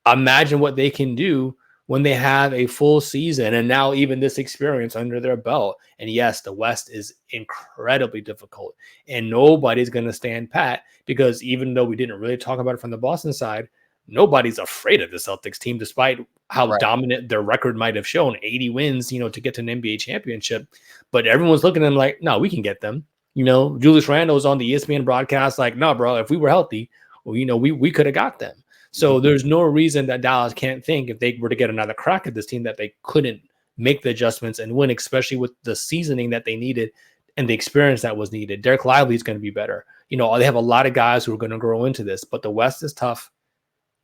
Imagine what they can do when they have a full season and now even this experience under their belt. And yes, the West is incredibly difficult and nobody's going to stand pat, because even though we didn't really talk about it from the Boston side, nobody's afraid of the Celtics team, despite how dominant their record might have shown, 80 wins, to get to an NBA championship. But everyone's looking at them like, no, we can get them. Julius Randle was on the ESPN broadcast like, no, bro, if we were healthy, well, we could have got them. So there's no reason that Dallas can't think, if they were to get another crack at this team, that they couldn't make the adjustments and win, especially with the seasoning that they needed and the experience that was needed. Derek Lively is going to be better. They have a lot of guys who are going to grow into this, but the West is tough.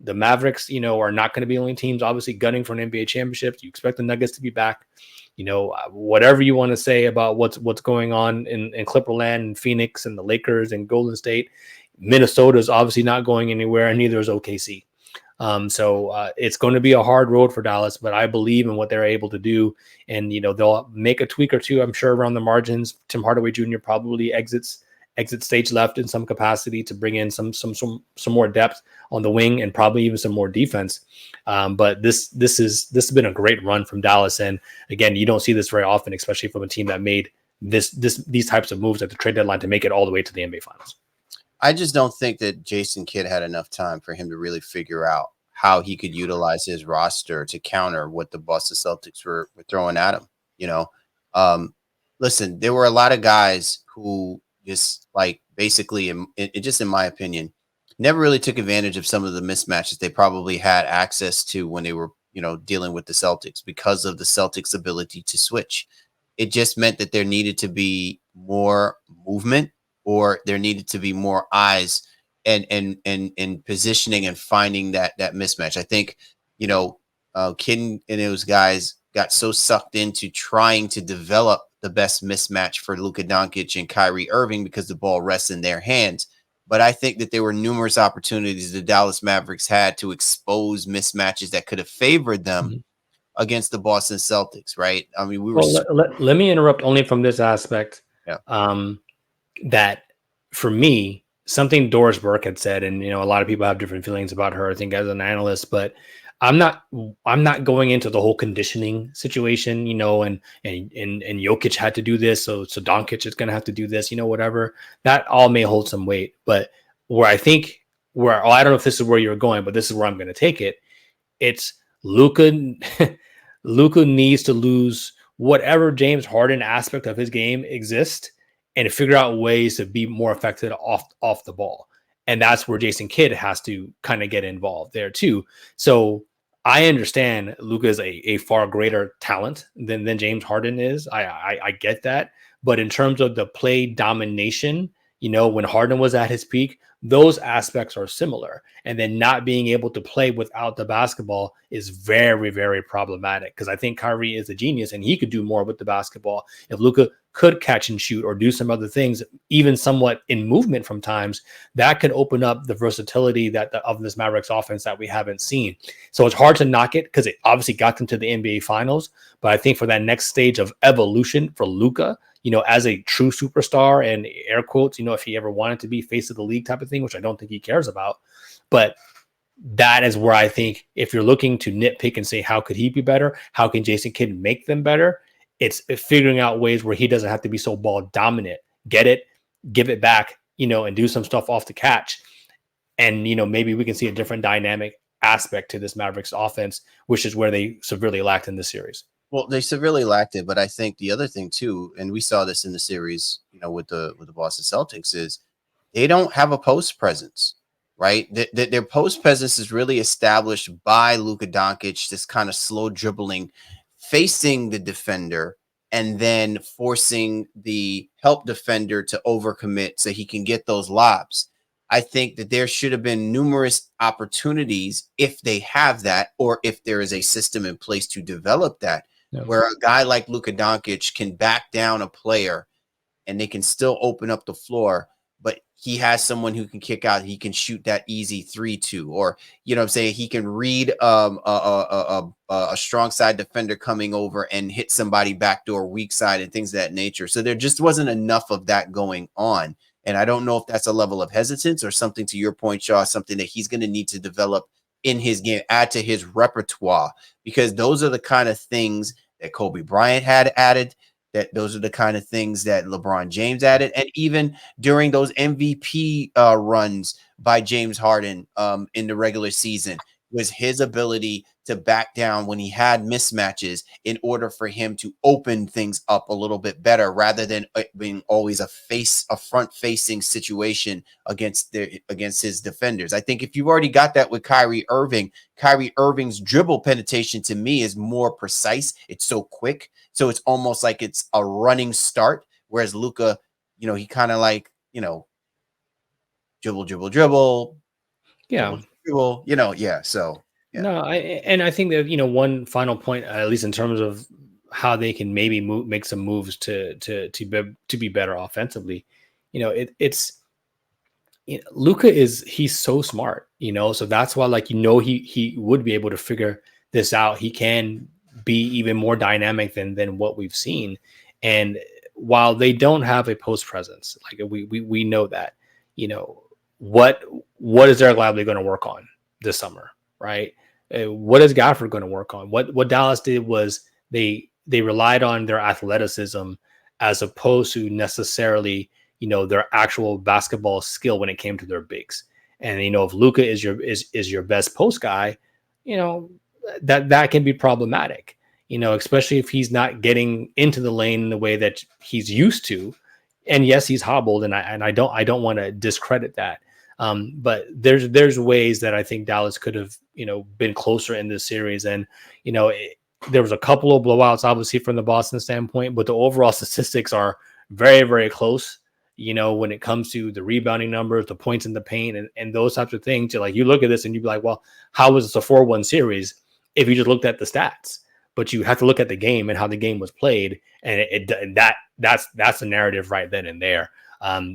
The Mavericks, are not going to be the only teams obviously gunning for an NBA championship. You expect the Nuggets to be back. Whatever you want to say about what's going on in Clipperland and Phoenix and the Lakers and Golden State, Minnesota is obviously not going anywhere, and neither is OKC. So it's going to be a hard road for Dallas, but I believe in what they're able to do. And, they'll make a tweak or two, I'm sure, around the margins. Tim Hardaway Jr. probably exits stage left in some capacity to bring in some more depth on the wing and probably even some more defense. But this has been a great run from Dallas. And again, you don't see this very often, especially from a team that made these types of moves at the trade deadline to make it all the way to the NBA Finals. I just don't think that Jason Kidd had enough time for him to really figure out how he could utilize his roster to counter what the Boston Celtics were throwing at him. Listen, there were a lot of guys who just basically, just in my opinion, never really took advantage of some of the mismatches they probably had access to when they were, dealing with the Celtics, because of the Celtics' ability to switch. It just meant that there needed to be more movement, or there needed to be more eyes and positioning and finding that mismatch. I think, Kidd and those guys got so sucked into trying to develop the best mismatch for Luka Doncic and Kyrie Irving because the ball rests in their hands. But I think that there were numerous opportunities the Dallas Mavericks had to expose mismatches that could have favored them against the Boston Celtics, right? I mean, let me interrupt only from this aspect. Yeah. That for me, something Doris Burke had said, and a lot of people have different feelings about her, I think, as an analyst, but I'm not going into the whole conditioning situation, and Jokic had to do this, so Doncic is going to have to do this, whatever. That all may hold some weight, but I don't know if this is where you're going, but this is where I'm going to take it. It's Luka. Luka needs to lose whatever James Harden aspect of his game exists and figure out ways to be more effective off the ball. And that's where Jason Kidd has to kind of get involved there too. So I understand Luka is a far greater talent than James Harden is. I get that. But in terms of the play domination, when Harden was at his peak, those aspects are similar. And then not being able to play without the basketball is very, very problematic, because I think Kyrie is a genius and he could do more with the basketball. If Luka could catch and shoot or do some other things, even somewhat in movement from times, that could open up the versatility of this Mavericks offense that we haven't seen. So it's hard to knock it, because it obviously got them to the NBA Finals. But I think for that next stage of evolution for Luka, as a true superstar, and air quotes, if he ever wanted to be face of the league type of thing, which I don't think he cares about, but that is where I think, if you're looking to nitpick and say, how could he be better? How can Jason Kidd make them better? It's figuring out ways where he doesn't have to be so ball dominant. Get it, give it back, and do some stuff off the catch. And, maybe we can see a different dynamic aspect to this Mavericks offense, which is where they severely lacked in this series. Well, they severely lacked it, but I think the other thing too, and we saw this in the series, with the Boston Celtics, is they don't have a post presence, right? Their post presence is really established by Luka Doncic, this kind of slow dribbling, facing the defender, and then forcing the help defender to overcommit so he can get those lobs. I think that there should have been numerous opportunities if they have that, or if there is a system in place to develop that, where a guy like Luka Doncic can back down a player and they can still open up the floor, but he has someone who can kick out. He can shoot that easy 3-2, or, you know what I'm saying, he can read a strong side defender coming over and hit somebody backdoor weak side and things of that nature. So there just wasn't enough of that going on. And I don't know if that's a level of hesitance or something, to your point, Shaw, something that he's going to need to develop in his game, add to his repertoire, because those are the kind of things that Kobe Bryant had added, that those are the kind of things that LeBron James added. And even during those MVP runs by James Harden in the regular season, was his ability to back down when he had mismatches in order for him to open things up a little bit better, rather than being always a front facing situation against his defenders. I think if you've already got that with Kyrie Irving's dribble penetration to me is more precise. It's so quick. So it's almost like it's a running start. Whereas Luka, he kind of like, dribble. Yeah. Dribble, yeah. So, yeah. No, I think that, one final point, at least in terms of how they can maybe make some moves to be better offensively. It's Luka he's so smart, so that's why, he would be able to figure this out. He can be even more dynamic than what we've seen. And while they don't have a post presence, like we know that, what is Derek Lively going to work on this summer, right? What is Gafford going to work on? What Dallas did was they relied on their athleticism as opposed to necessarily, their actual basketball skill when it came to their bigs. And if Luka is your best post guy, that can be problematic. Especially if he's not getting into the lane in the way that he's used to. And yes, he's hobbled, and I don't want to discredit that. But there's ways that I think Dallas could have, been closer in this series. And, there was a couple of blowouts, obviously, from the Boston standpoint, but the overall statistics are very, very close, when it comes to the rebounding numbers, the points in the paint, and those types of things. You look at this and you'd be like, well, how was this a 4-1 series if you just looked at the stats? But you have to look at the game and how the game was played. And that's the narrative right then and there.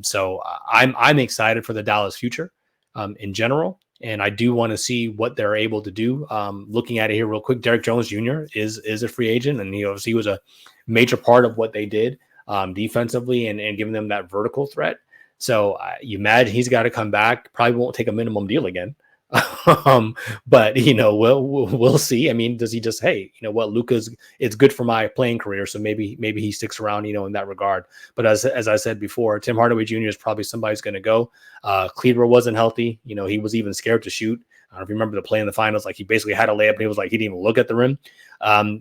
So I'm excited for the Dallas future in general. And I do want to see what they're able to do. Looking at it here real quick, Derek Jones Jr. is a free agent, and he was a major part of what they did defensively and giving them that vertical threat. So you imagine he's got to come back. Probably won't take a minimum deal again. But we'll see. I mean, does he just, hey, Luka's, it's good for my playing career, so maybe he sticks around, in that regard. But as I said before, Tim Hardaway Jr. is probably somebody's going to go. Kleber wasn't healthy. He was even scared to shoot. I don't know if you remember the play in the finals, like he basically had a layup and he was like, he didn't even look at the rim.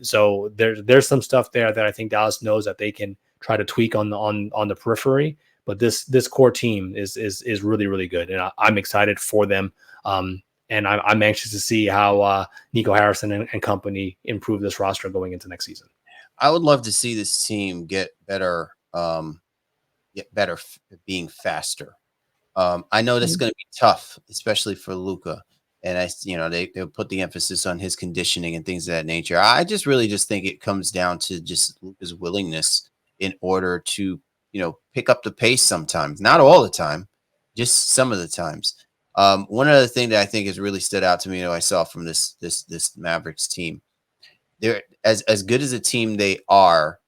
So there's some stuff there that I think Dallas knows that they can try to tweak on the periphery. But this core team is really, really good, and I'm excited for them. And I'm anxious to see how Nico Harrison and company improve this roster going into next season. I would love to see this team get better being faster. I know that's going to be tough, especially for Luka. And they'll put the emphasis on his conditioning and things of that nature. I really think it comes down to just Luka's willingness in order to, pick up the pace sometimes, not all the time, just some of the times. One other thing that I think has really stood out to me, I saw from this Mavericks team, they're as good as a team they are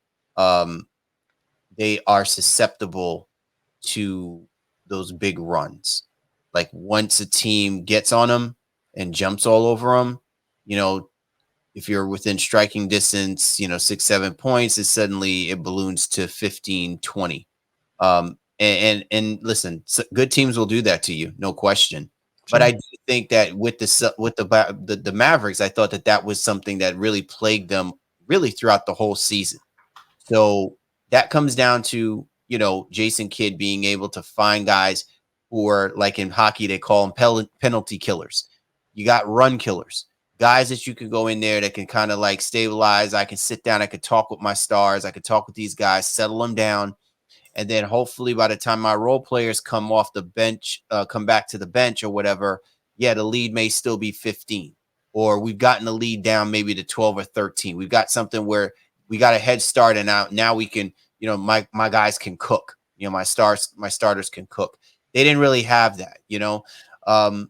susceptible to those big runs. Like once a team gets on them and jumps all over them, if you're within striking distance, 6-7 points, it balloons to 15, 20. And listen, good teams will do that to you, no question. Sure. But I do think that with the Mavericks, I thought that was something that really plagued them really throughout the whole season. So that comes down to, Jason Kidd being able to find guys who are, like in hockey, they call them penalty killers. You got run killers. guys that you can go in there that can kind of like stabilize. I can sit down, I could talk with my stars, I could talk with these guys, settle them down. And then hopefully by the time my role players come off the bench, come back to the bench or whatever, yeah, the lead may still be 15, or we've gotten the lead down maybe to 12 or 13. We've got something where we got a head start, and now we can, my guys can cook. My starters can cook. They didn't really have that,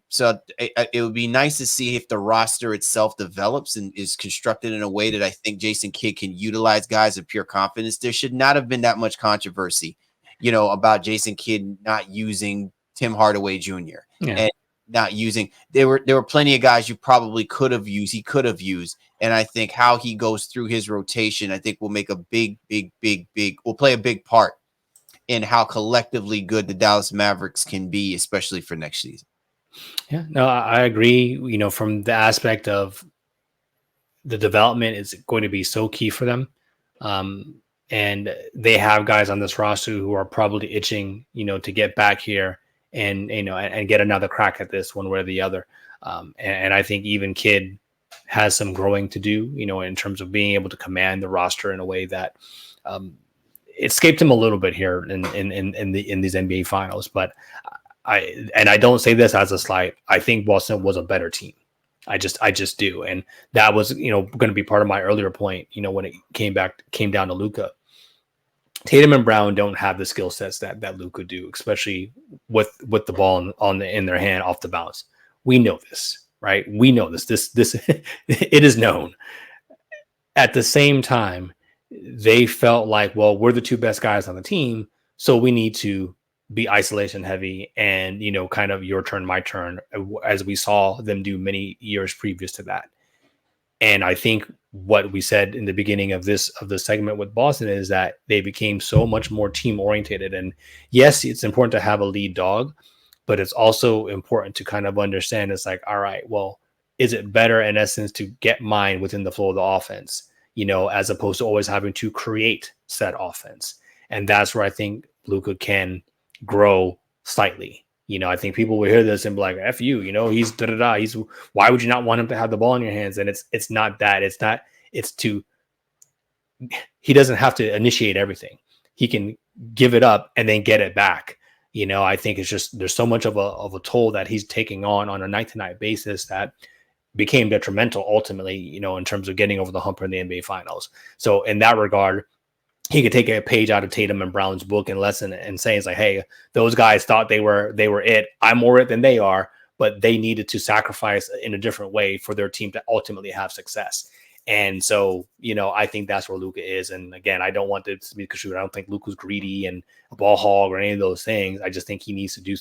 So it would be nice to see if the roster itself develops and is constructed in a way that I think Jason Kidd can utilize guys of pure confidence. There should not have been that much controversy, about Jason Kidd not using Tim Hardaway Jr. and not using. There were plenty of guys you probably could have used. He could have used, and I think how he goes through his rotation, I think will make a will play a big part in how collectively good the Dallas Mavericks can be, especially for next season. Yeah, no, I agree. From the aspect of the development is going to be so key for them. And they have guys on this roster who are probably itching, to get back here and, and get another crack at this one way or the other. And I think even Kidd has some growing to do, in terms of being able to command the roster in a way that it escaped him a little bit here in these NBA finals. But I don't say this as a slight. I think Boston was a better team. I just do. And that was, going to be part of my earlier point, when it came down to Luka. Tatum and Brown don't have the skill sets that Luka do, especially with the ball in their hand off the bounce. We know this, right? We know this it is known. At the same time, they felt like, well, we're the two best guys on the team, so we need to be isolation heavy and, kind of your turn, my turn, as we saw them do many years previous to that. And I think what we said in the beginning of the segment with Boston is that they became so much more team oriented. And yes, it's important to have a lead dog, but it's also important to kind of understand it's like, all right, well, is it better in essence to get mine within the flow of the offense, as opposed to always having to create said offense? And that's where I think Luka can grow slightly. I think people will hear this and be like, F you, he's da-da-da. Why would you not want him to have the ball in your hands? And it's not that. He doesn't have to initiate everything. He can give it up and then get it back. I think it's just, there's so much of a toll that he's taking on a night-to-night basis that became detrimental ultimately, in terms of getting over the hump in the NBA finals. So in that regard, he could take a page out of Tatum and Brown's book and lesson and say, it's like, hey, those guys thought they were it. I'm more it than they are, but they needed to sacrifice in a different way for their team to ultimately have success. And so, I think that's where Luka is. And again, I don't want this to be construed. I don't think Luka's greedy and a ball hog or any of those things. I just think he needs to do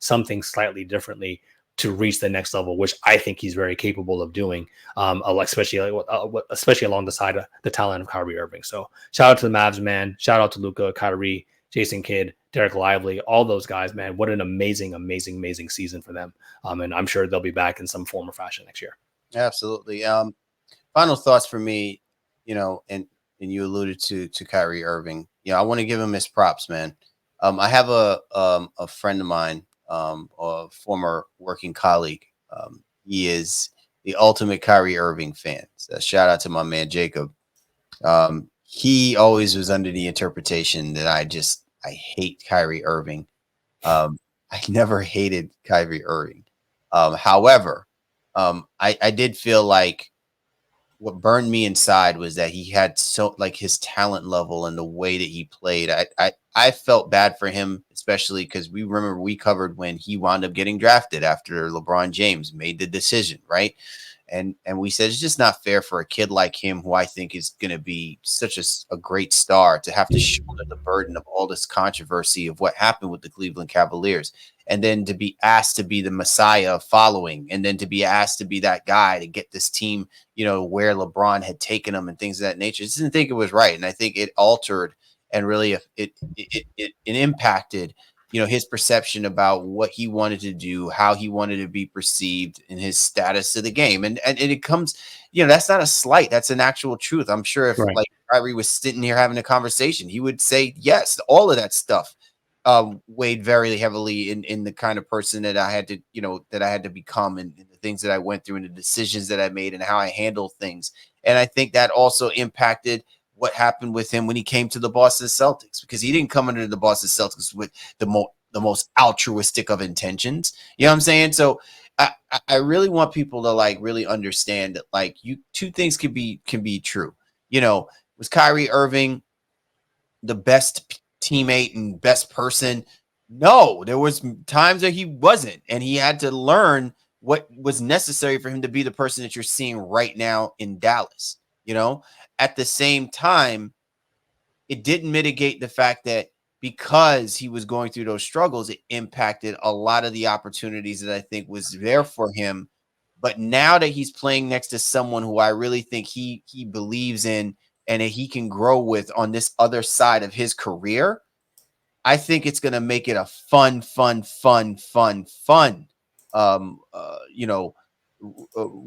something slightly differently to reach the next level, which I think he's very capable of doing, especially along the side of the talent of Kyrie Irving. So shout out to the Mavs, man. Shout out to Luka, Kyrie, Jason Kidd, Derek Lively, all those guys, man. What an amazing, amazing, amazing season for them. And I'm sure they'll be back in some form or fashion next year. Absolutely. Final thoughts for me, and you alluded to Kyrie Irving. I want to give him his props, man. I have a friend of mine, a former working colleague. He is the ultimate Kyrie Irving fan. So shout out to my man Jacob. He always was under the interpretation that I hate Kyrie Irving. I never hated Kyrie Irving. However, I did feel like what burned me inside was that he had his talent level and the way that he played. I felt bad for him, especially because we covered when he wound up getting drafted after LeBron James made the decision, right? And we said it's just not fair for a kid like him, who I think is going to be such a great star, to have to shoulder the burden of all this controversy of what happened with the Cleveland Cavaliers, and then to be asked to be the messiah of following, and then to be asked to be that guy to get this team, where LeBron had taken them and things of that nature. I just didn't think it was right. And I think it altered and really it impacted, his perception about what he wanted to do, how he wanted to be perceived, in his status of the game. And it comes, that's not a slight. That's an actual truth. I'm sure if Kyrie was sitting here having a conversation, he would say, yes, all of that stuff weighed very heavily in the kind of person that I had to, that I had to become, and the things that I went through and the decisions that I made and how I handle things. And I think that also impacted what happened with him when he came to the Boston Celtics, because he didn't come into the Boston Celtics with the most altruistic of intentions. You know what I'm saying? So I really want people to like really understand that like two things can be true. Was Kyrie Irving the best teammate and best person? No, there was times that he wasn't, and he had to learn what was necessary for him to be the person that you're seeing right now in Dallas. At the same time, it didn't mitigate the fact that because he was going through those struggles, it impacted a lot of the opportunities that I think was there for him. But now that he's playing next to someone who I really think he believes in and that he can grow with on this other side of his career, I think it's going to make it a fun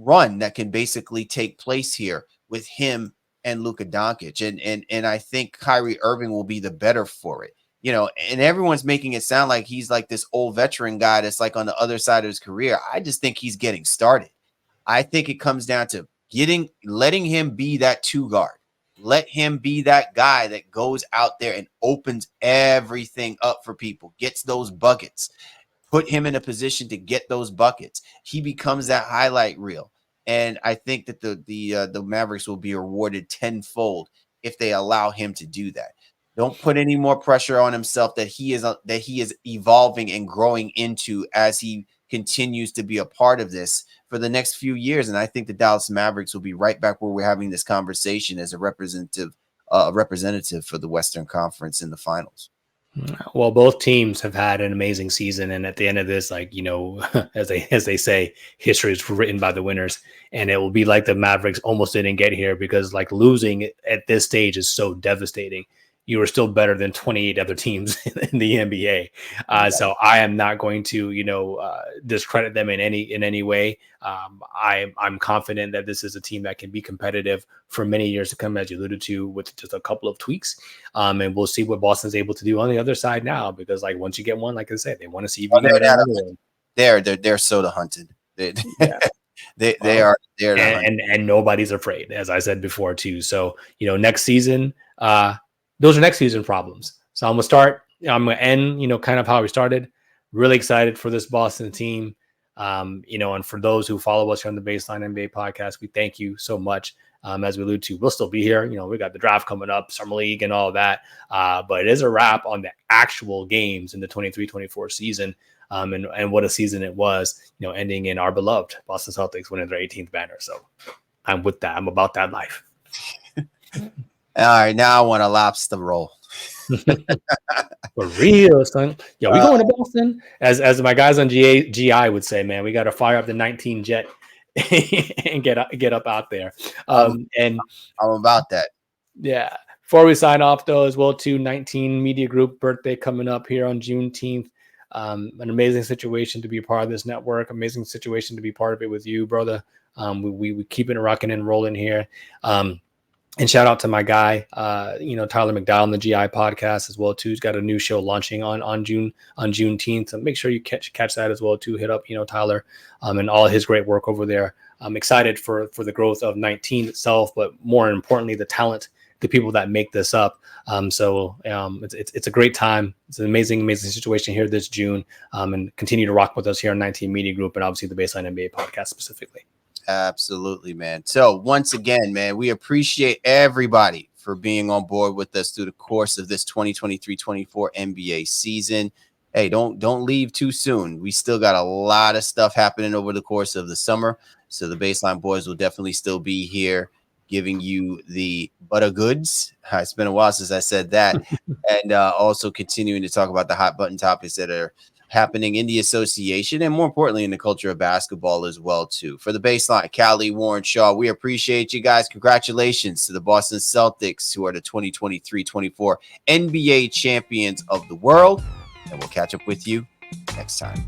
run that can basically take place here with him and Luka Doncic. And I think Kyrie Irving will be the better for it. And everyone's making it sound like he's like this old veteran guy that's like on the other side of his career. I just think he's getting started. I think it comes down to letting him be that two guard. Let him be that guy that goes out there and opens everything up for people, gets those buckets, put him in a position to get those buckets. He becomes that highlight reel. And I think that the Mavericks will be rewarded tenfold if they allow him to do that. Don't put any more pressure on himself that he is evolving and growing into as he continues to be a part of this for the next few years. And I think the Dallas Mavericks will be right back where we're having this conversation as a representative for the Western Conference in the finals. Well, both teams have had an amazing season, and at the end of this, as they say, history is written by the winners, and it will be like the Mavericks almost didn't get here because losing at this stage is so devastating. You are still better than 28 other teams in the NBA. So I am not going to, discredit them in any way. I'm confident that this is a team that can be competitive for many years to come, as you alluded to, with just a couple of tweaks. And we'll see what Boston's able to do on the other side now, because once you get one, like I said, they want to see you. They're soda hunted. They are there, and nobody's afraid, as I said before too. So next season, those are next season problems. So I'm going to end, kind of how we started. Really excited for this Boston team. And for those who follow us here on the Baseline NBA podcast, we thank you so much. As we allude to, we'll still be here. We got the draft coming up, Summer League and all that. But it is a wrap on the actual games in the 23-24 season. And what a season it was, ending in our beloved Boston Celtics winning their 18th banner. So I'm with that. I'm about that life. All right, now I want to lobster roll. For real, son. Yeah, we going to Boston. As my guys on GI would say, man, we got to fire up the 19 jet and get up out there. And I'm about that. Yeah. Before we sign off, though, as well, too, 19 Media Group birthday coming up here on Juneteenth. An amazing situation to be a part of this network. Amazing situation to be part of it with you, brother. We keeping it rocking and rolling here. And shout out to my guy, Tyler McDowell on the GI podcast as well too. He's got a new show launching on Juneteenth. So make sure you catch that as well too. Hit up Tyler and all his great work over there. I'm excited for the growth of 19 itself, but more importantly, the talent, the people that make this up. So it's a great time. It's an amazing situation here this June. And continue to rock with us here on 19 Media Group and obviously the Baseline NBA podcast specifically. Absolutely, man. So once again, man, we appreciate everybody for being on board with us through the course of this 2023-24 NBA season. Hey, don't leave too soon. We still got a lot of stuff happening over the course of the summer. So the Baseline boys will definitely still be here giving you the butter goods. It's been a while since I said that. And also continuing to talk about the hot button topics that are happening in the association and more importantly in the culture of basketball as well too. For the Baseline, Callie, Warren, Shaw, we appreciate you guys. Congratulations to the Boston Celtics, who are the 2023-24 NBA champions of the world. And we'll catch up with you next time.